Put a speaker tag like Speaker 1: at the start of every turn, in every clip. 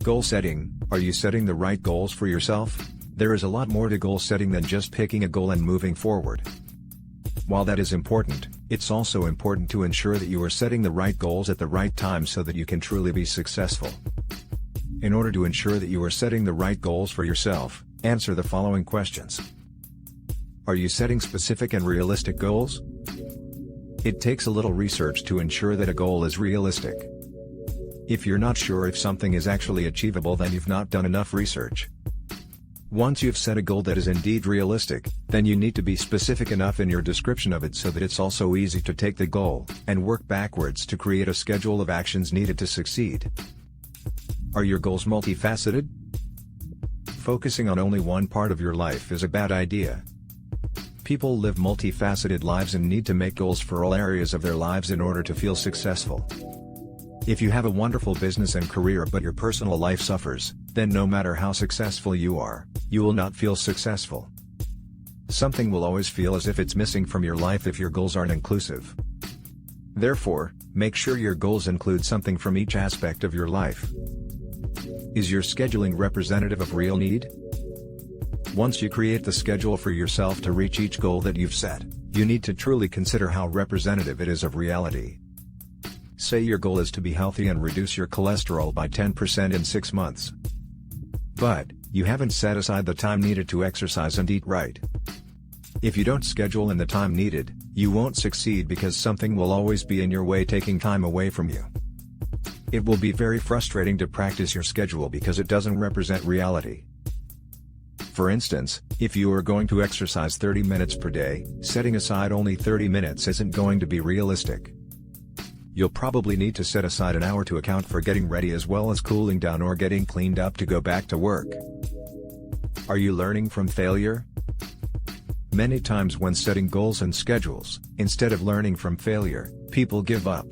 Speaker 1: Goal setting. Are you setting the right goals for yourself? There is a lot more to goal setting than just picking a goal and moving forward. While that is important, it's also important to ensure that you are setting the right goals at the right time so that you can truly be successful. In order to ensure that you are setting the right goals for yourself, answer the following questions. Are you setting specific and realistic goals? It takes a little research to ensure that a goal is realistic. If you're not sure if something is actually achievable, then you've not done enough research. Once you've set a goal that is indeed realistic, then you need to be specific enough in your description of it so that it's also easy to take the goal, and work backwards to create a schedule of actions needed to succeed. Are your goals multifaceted? Focusing on only one part of your life is a bad idea. People live multifaceted lives and need to make goals for all areas of their lives in order to feel successful. If you have a wonderful business and career but your personal life suffers, then no matter how successful you are, you will not feel successful. Something will always feel as if it's missing from your life if your goals aren't inclusive. Therefore, make sure your goals include something from each aspect of your life. Is your scheduling representative of real need? Once you create the schedule for yourself to reach each goal that you've set, you need to truly consider how representative it is of reality. Say your goal is to be healthy and reduce your cholesterol by 10% in 6 months. But, you haven't set aside the time needed to exercise and eat right. If you don't schedule in the time needed, you won't succeed because something will always be in your way taking time away from you. It will be very frustrating to practice your schedule because it doesn't represent reality. For instance, if you are going to exercise 30 minutes per day, setting aside only 30 minutes isn't going to be realistic. You'll probably need to set aside an hour to account for getting ready as well as cooling down or getting cleaned up to go back to work. Are you learning from failure? Many times when setting goals and schedules, instead of learning from failure, people give up.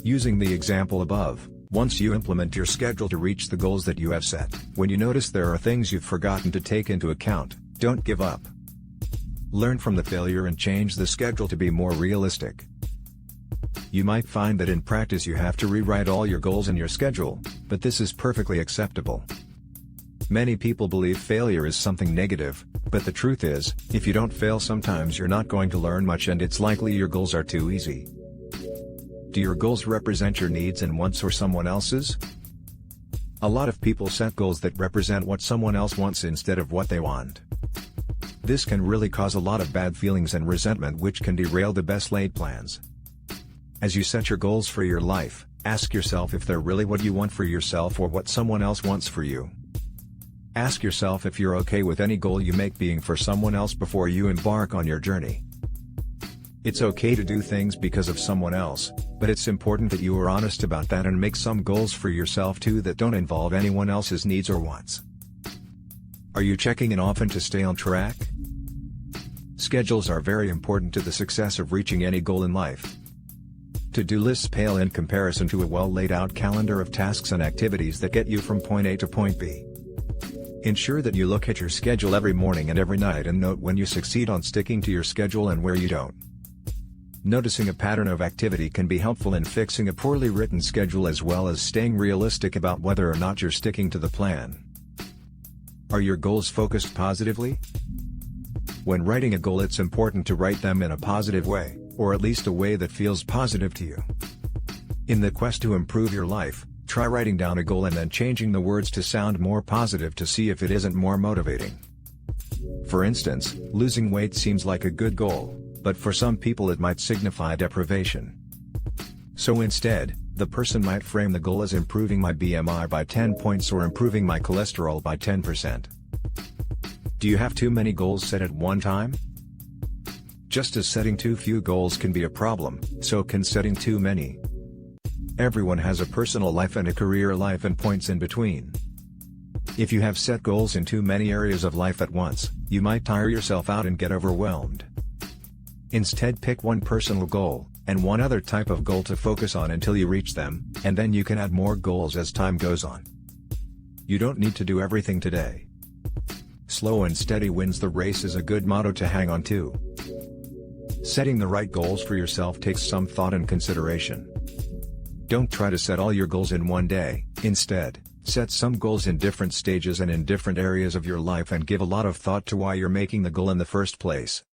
Speaker 1: Using the example above, once you implement your schedule to reach the goals that you have set, when you notice there are things you've forgotten to take into account, don't give up. Learn from the failure and change the schedule to be more realistic. You might find that in practice you have to rewrite all your goals in your schedule, but this is perfectly acceptable. Many people believe failure is something negative, but the truth is, if you don't fail sometimes you're not going to learn much and it's likely your goals are too easy. Do your goals represent your needs and wants or someone else's? A lot of people set goals that represent what someone else wants instead of what they want. This can really cause a lot of bad feelings and resentment which can derail the best laid plans. As you set your goals for your life, ask yourself if they're really what you want for yourself or what someone else wants for you. Ask yourself if you're okay with any goal you make being for someone else before you embark on your journey. It's okay to do things because of someone else, but it's important that you are honest about that and make some goals for yourself too that don't involve anyone else's needs or wants. Are you checking in often to stay on track? Schedules are very important to the success of reaching any goal in life. To-do lists pale in comparison to a well-laid-out calendar of tasks and activities that get you from point A to point B. Ensure that you look at your schedule every morning and every night and note when you succeed on sticking to your schedule and where you don't. Noticing a pattern of activity can be helpful in fixing a poorly written schedule as well as staying realistic about whether or not you're sticking to the plan. Are your goals focused positively? When writing a goal, it's important to write them in a positive way, or at least a way that feels positive to you. In the quest to improve your life, try writing down a goal and then changing the words to sound more positive to see if it isn't more motivating. For instance, losing weight seems like a good goal, but for some people it might signify deprivation. So instead, the person might frame the goal as improving my BMI by 10 points or improving my cholesterol by 10%. Do you have too many goals set at one time? Just as setting too few goals can be a problem, so can setting too many. Everyone has a personal life and a career life and points in between. If you have set goals in too many areas of life at once, you might tire yourself out and get overwhelmed. Instead, pick one personal goal, and one other type of goal to focus on until you reach them, and then you can add more goals as time goes on. You don't need to do everything today. Slow and steady wins the race is a good motto to hang on to. Setting the right goals for yourself takes some thought and consideration. Don't try to set all your goals in one day, instead, Set some goals in different stages and in different areas of your life and give a lot of thought to why you're making the goal in the first place.